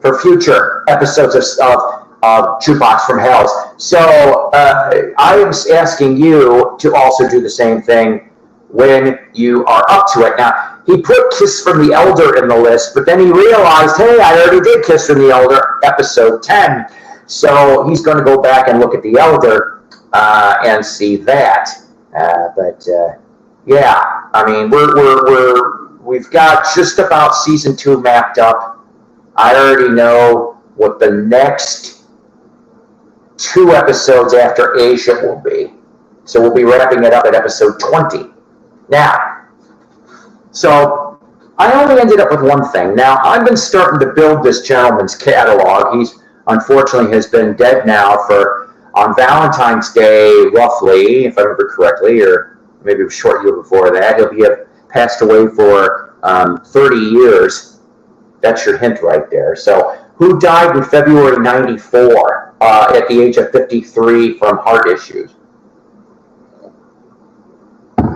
for future episodes of Jukebox from Hell. So I am asking you to also do the same thing when you are up to it. Now, he put Kiss from the Elder in the list, but then he realized, hey, I already did Kiss from the Elder, episode 10. So he's going to go back and look at the Elder and see that. Yeah, I mean, we've got just about season 2 mapped up. I already know what the next 2 episodes after Asia will be. So we'll be wrapping it up at episode 20. Now, so I only ended up with one thing. Now, I've been starting to build this gentleman's catalog. He's unfortunately has been dead now for, on Valentine's Day, roughly, if I remember correctly, or maybe a short year before that. He'll be passed away for 30 years. That's your hint right there. So, who died in February 94 at the age of 53 from heart issues?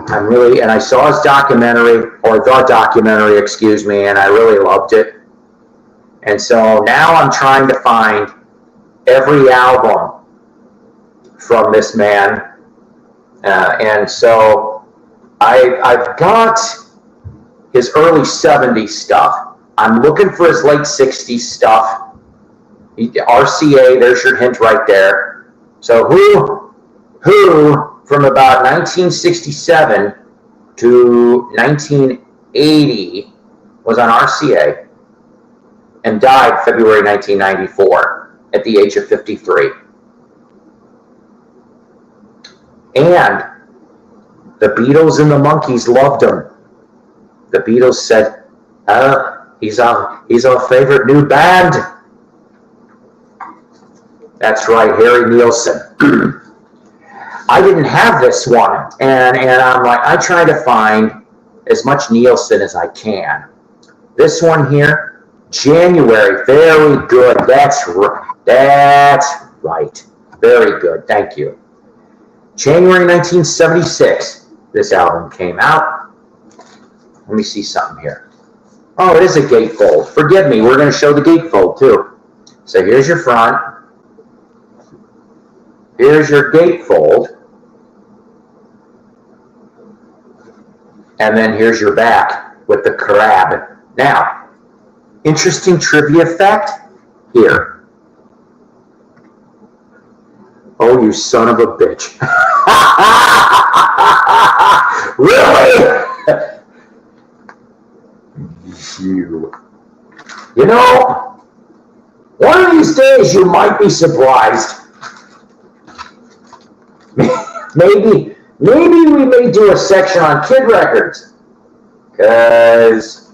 And I saw his documentary, or the documentary, excuse me, and I really loved it. And so now I'm trying to find every album from this man. And so I've got his early 70s stuff. I'm looking for his late 60s stuff. RCA, there's your hint right there. So who from about 1967 to 1980 was on RCA and died February 1994 at the age of 53. And the Beatles and the Monkees loved him. The Beatles said, he's our favorite new band. That's right, Harry Nilsson. I didn't have this one, and I'm like, I try to find as much Nilsson as I can. This one here, January, very good. That's right, very good. Thank you. January 1976, this album came out. Let me see something here. Oh, it is a gatefold. Forgive me, we're going to show the gatefold too. So here's your front. Here's your gatefold. And then here's your back with the crab. Now, interesting trivia fact here. Oh, you son of a bitch. Really? You know, one of these days you might be surprised. Maybe we may do a section on kid records. Because,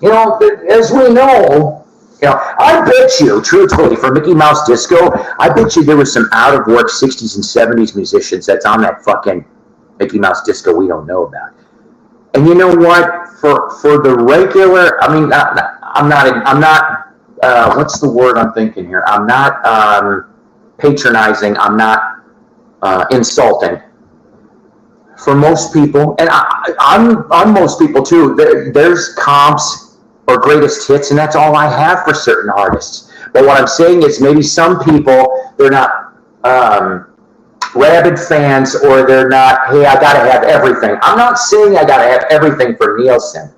you know, as we know, I bet you, truthfully, for Mickey Mouse Disco, I bet you there was some out-of-work 60s and 70s musicians that's on that fucking Mickey Mouse Disco we don't know about. And you know what? For the regular, I mean, I'm not. What's the word I'm thinking here? I'm not patronizing. I'm not insulting. For most people, and I'm most people too. There's comps or greatest hits, and that's all I have for certain artists. But what I'm saying is, maybe some people, they're not rabid fans, or they're not, hey, I gotta have everything. I'm not saying I gotta have everything for Nilsson,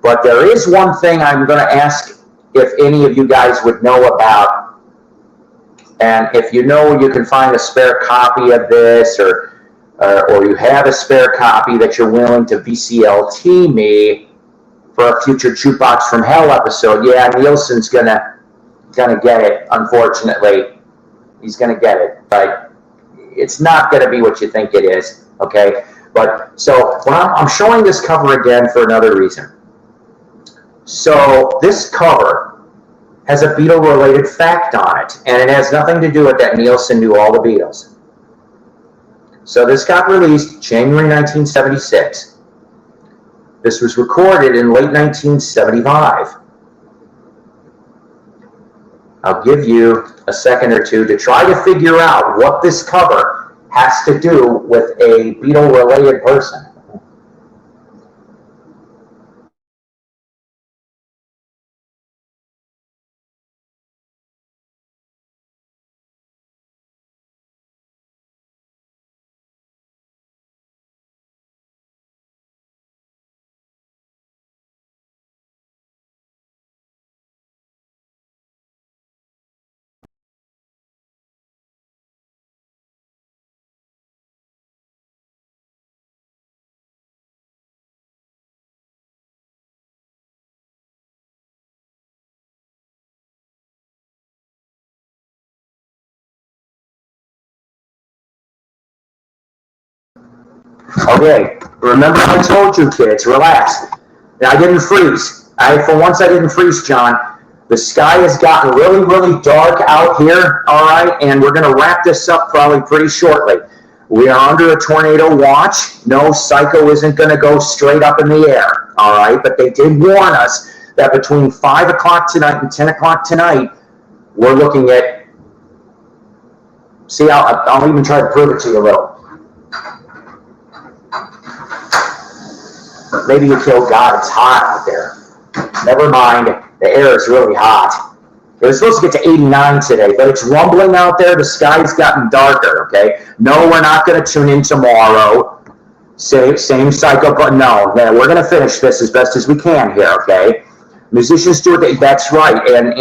but there is one thing I'm gonna ask if any of you guys would know about, and if you know, you can find a spare copy of this, or you have a spare copy that you're willing to VCLT me for a future Jukebox from Hell episode. Yeah, Nilsson's gonna get it, unfortunately. He's gonna get it, but it's not gonna be what you think it is, okay? But, so, when I'm showing this cover again for another reason. So, this cover has a Beatle-related fact on it, and it has nothing to do with that Nilsson knew all the Beatles. So this got released January 1976. This was recorded in late 1975. I'll give you a second or two to try to figure out what this cover has to do with a Beatle-related person. Okay, remember I told you, kids, relax. I didn't freeze. For once I didn't freeze, John. The sky has gotten really, really dark out here, all right? And we're going to wrap this up probably pretty shortly. We are under a tornado watch. No, Psycho isn't going to go straight up in the air, all right? But they did warn us that between 5 o'clock tonight and 10 o'clock tonight, we're looking at, see, I'll even try to prove it to you a little. Maybe you killed God, it's hot out there. Never mind, the air is really hot. It was supposed to get to 89 today, but it's rumbling out there. The sky's gotten darker, okay? No, we're not going to tune in tomorrow. Same Psycho, but no, we're going to finish this as best as we can here, okay? Musicians do it, that's right, and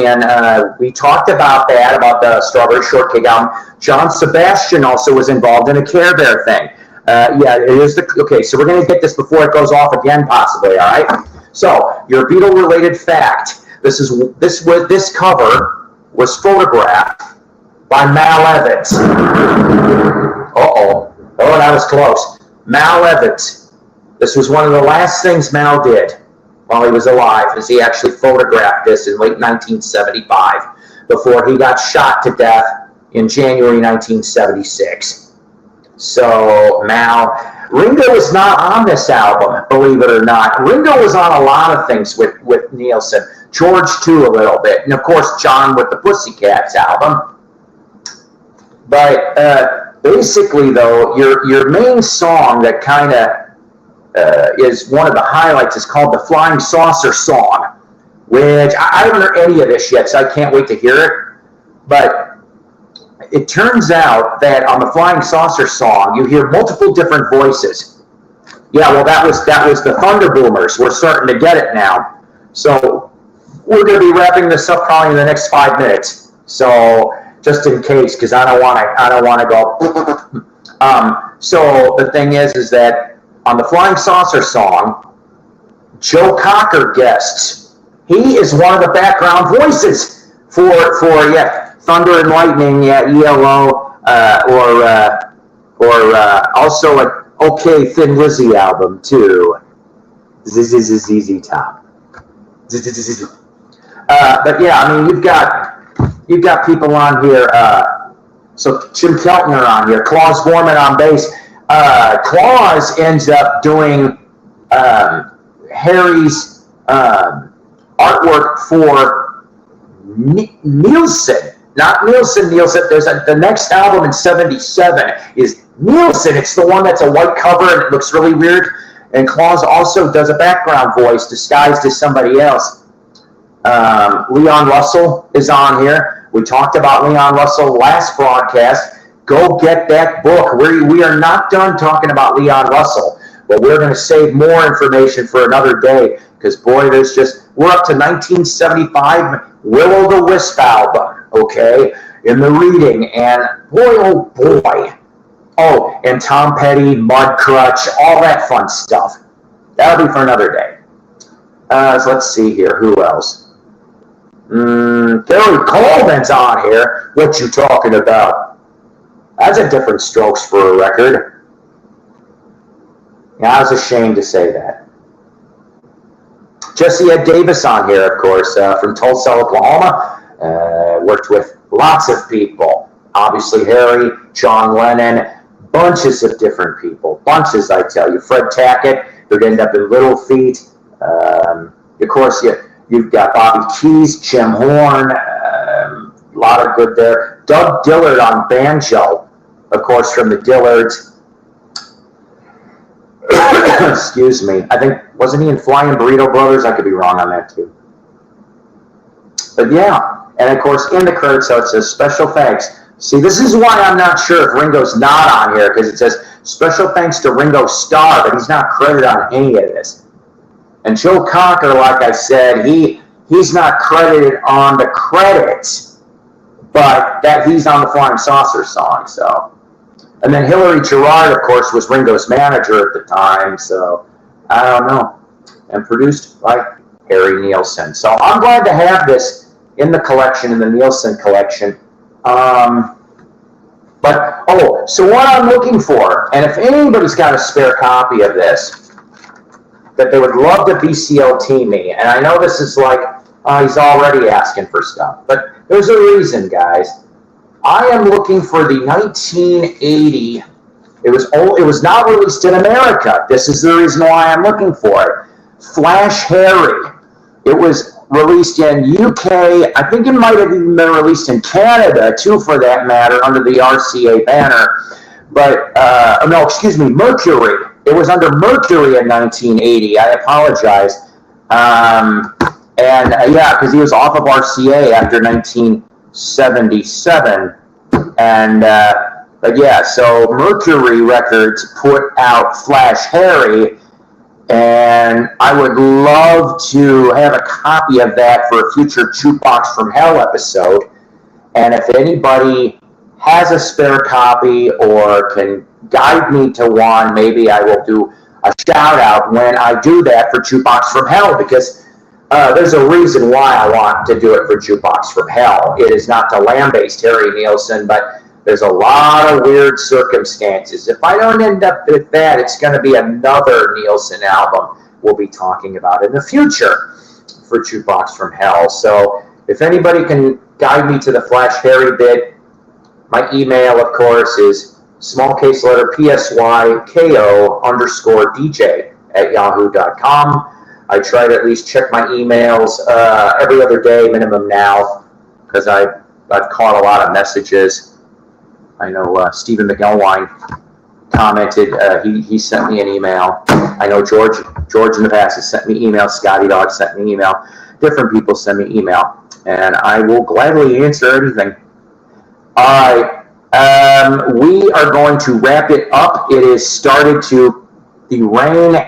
we talked about that, about the Strawberry Shortcake album. John Sebastian also was involved in a Care Bear thing. Yeah, it is okay, so we're going to get this before it goes off again, possibly, all right? So, your Beatle-related fact. This cover was photographed by Mal Evans. Oh, that was close. Mal Evans. This was one of the last things Mal did while he was alive, is he actually photographed this in late 1975 before he got shot to death in January 1976. So, Ringo is not on this album, believe it or not. Ringo was on a lot of things with Nielsen. George, too, a little bit. And, of course, John with the Pussycats album. But basically, though, your main song that kind of is one of the highlights is called the Flying Saucer Song, which I haven't heard any of this yet, so I can't wait to hear it. But it turns out that on the Flying Saucer Song, you hear multiple different voices. Yeah, well, that was the Thunder Boomers. We're starting to get it now. So we're going to be wrapping this up probably in the next 5 minutes. So just in case, because I don't want to go. So the thing is that on the Flying Saucer Song, Joe Cocker guests. He is one of the background voices for Thunder and Lightning, ELO, or also an OK Thin Lizzy album too. ZZ Top. But yeah, I mean you've got people on here. So Jim Keltner on here, Klaus Vorman on bass. Klaus ends up doing Harry's artwork for Nielsen. Not Nielsen. There's the next album in '77 is Nielsen. It's the one that's a white cover and it looks really weird. And Klaus also does a background voice disguised as somebody else. Leon Russell is on here. We talked about Leon Russell last broadcast. Go get that book. We are not done talking about Leon Russell, but we're going to save more information for another day because, boy, we're up to 1975 Will-O-the-Wisp album, okay, in the reading, and boy, oh boy. Oh, and Tom Petty, Mudcrutch, all that fun stuff. That'll be for another day. So let's see here. Who else? Gary Coleman's on here. What you talking about? That's a different Strokes for a record. Yeah, I was ashamed to say that. Jesse Ed Davis on here, of course, from Tulsa, Oklahoma. Worked with lots of people. Obviously, Harry, John Lennon, bunches of different people. Bunches, I tell you. Fred Tackett, who'd end up in Little Feat. Of course, you've got Bobby Keys, Jim Horn, a lot of good there. Doug Dillard on banjo, of course, from the Dillards. Excuse me. I think, wasn't he in Flying Burrito Brothers? I could be wrong on that, too. But yeah, and of course, in the credits, so it says special thanks. See, this is why I'm not sure if Ringo's not on here, because it says special thanks to Ringo Starr, but he's not credited on any of this. And Joe Cocker, like I said, he's not credited on the credits, but that he's on the Flying Saucer Song, so. And then Hillary Gerard, of course, was Ringo's manager at the time, so I don't know. And produced by Harry Nielsen. So I'm glad to have this in the collection, in the Nielsen collection. But, oh, so what I'm looking for, and if anybody's got a spare copy of this, that they would love to BCLT me, and I know this is like, he's already asking for stuff, but there's a reason, guys. I am looking for the 1980. It was not released in America. This is the reason why I'm looking for it. Flash Harry. It was released in UK. I think it might have even been released in Canada too, for that matter, under the RCA banner. But no, excuse me, Mercury. It was under Mercury in 1980. I apologize. And yeah, because he was off of RCA after 1977. And but yeah, so Mercury Records put out Flash Harry, and I would love to have a copy of that for a future Jukebox from Hell episode. And if anybody has a spare copy or can guide me to one, maybe I will do a shout out when I do that for Jukebox from Hell, because there's a reason why I want to do it for Jukebox from Hell. It is not to lambaste Harry Nilsson, but there's a lot of weird circumstances. If I don't end up with that, it's going to be another Nilsson album we'll be talking about in the future for Jukebox from Hell. So if anybody can guide me to the Flash Harry bit, my email, of course, is small case letter PSYKO_DJ@yahoo.com. I try to at least check my emails every other day minimum now, because I've caught a lot of messages. I know Stephen McElwine commented. He sent me an email. I know George in the past has sent me email. Scotty Dog sent me email. Different people send me email, and I will gladly answer anything. All right, we are going to wrap it up. It is started to. The rain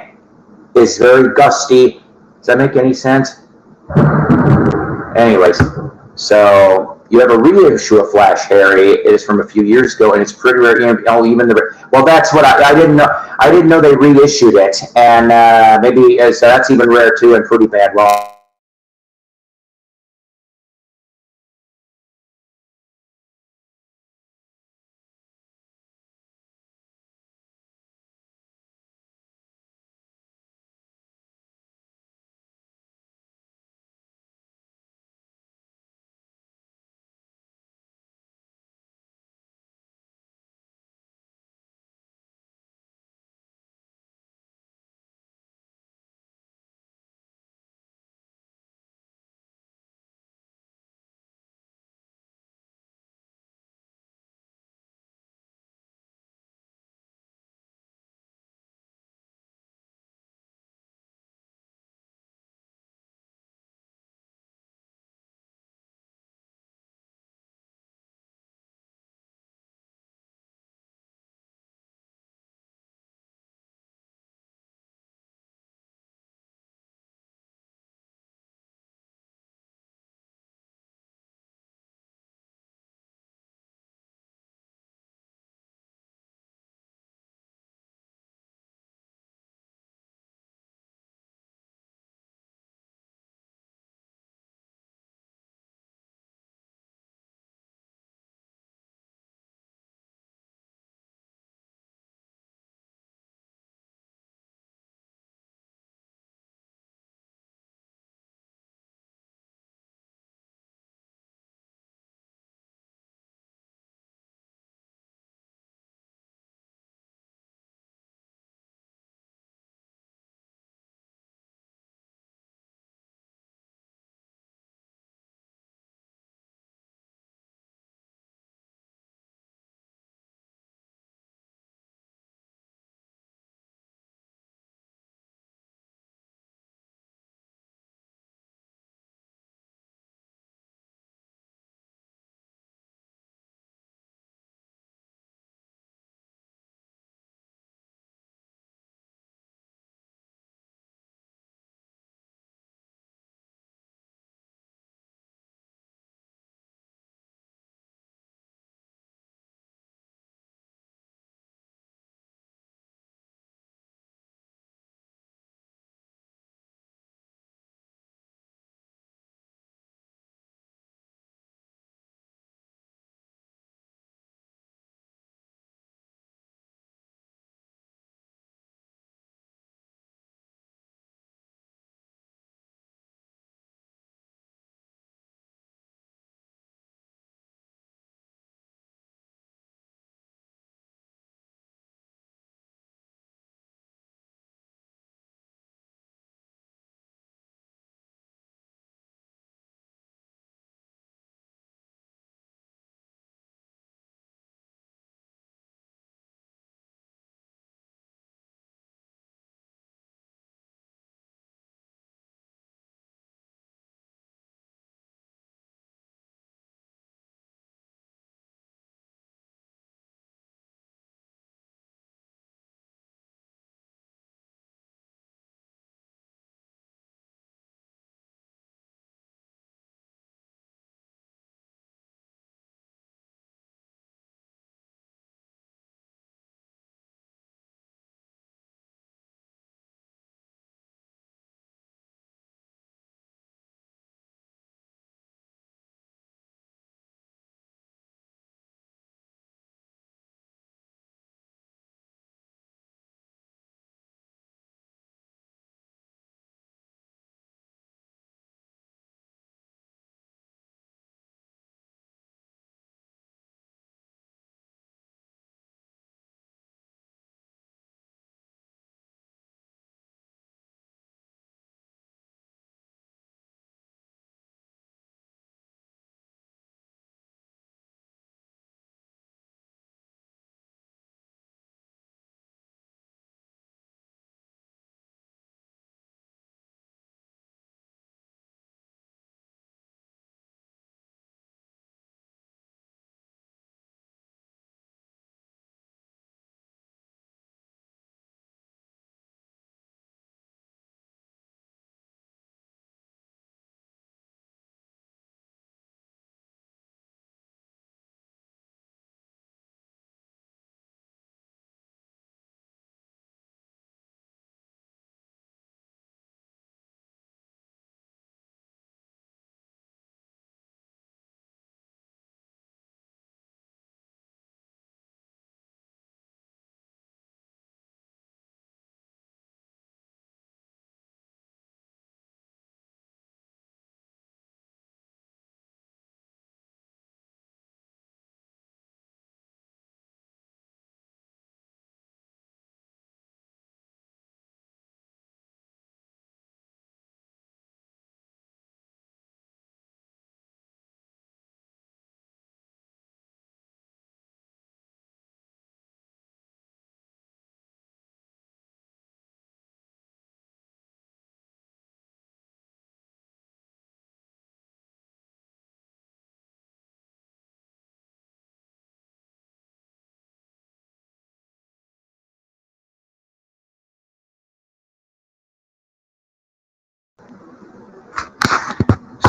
is very gusty. Does that make any sense? Anyways, so you have a reissue of Flash Harry. It is from a few years ago, and it's pretty rare. Oh, even well, that's what I didn't know. I didn't know they reissued it, and maybe so that's even rare too, and pretty bad law.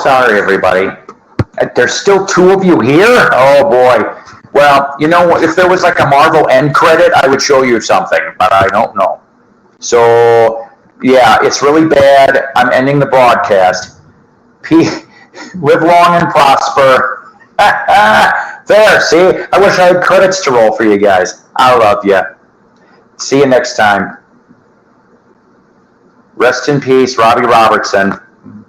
sorry, everybody. There's still 2 of you here? Oh, boy. Well, you know what? If there was like a Marvel end credit, I would show you something, but I don't know. So, yeah, it's really bad. I'm ending the broadcast. Live long and prosper. There, see? I wish I had credits to roll for you guys. I love you. See you next time. Rest in peace, Robbie Robertson.